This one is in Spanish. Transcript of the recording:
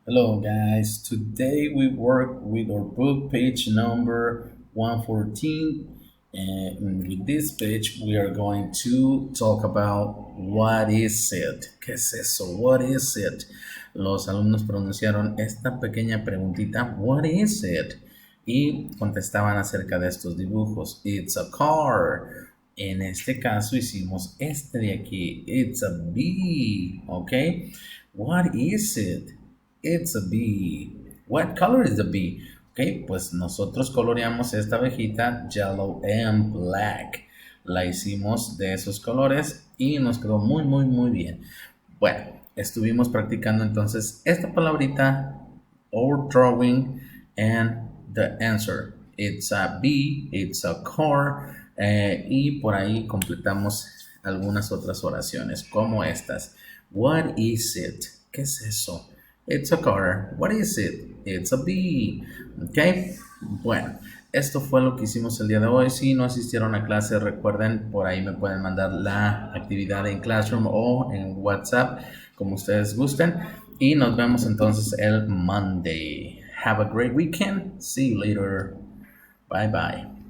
Hello, guys. Today we work with our book page number 114. And with this page, we are going to talk about what is it. ¿Qué es eso? What is it? Los alumnos pronunciaron esta pequeña preguntita, what is it? Y contestaban acerca de estos dibujos. It's a car. En este caso hicimos este de aquí. It's a bee. ¿Ok? What is it? It's a bee. What color is the bee? Ok, pues nosotros coloreamos esta abejita yellow and black. La hicimos de esos colores y nos quedó muy bien. Bueno, estuvimos practicando entonces esta palabrita, our drawing and the answer. It's a bee, it's a car, y por ahí completamos algunas otras oraciones como estas. What is it? ¿Qué es eso? It's a car. What is it? It's a bee. ¿Ok? Bueno, esto fue lo que hicimos el día de hoy. Si no asistieron a clase, recuerden, por ahí me pueden mandar la actividad en Classroom o en WhatsApp, como ustedes gusten. Y nos vemos entonces el Monday. Have a great weekend. See you later. Bye bye.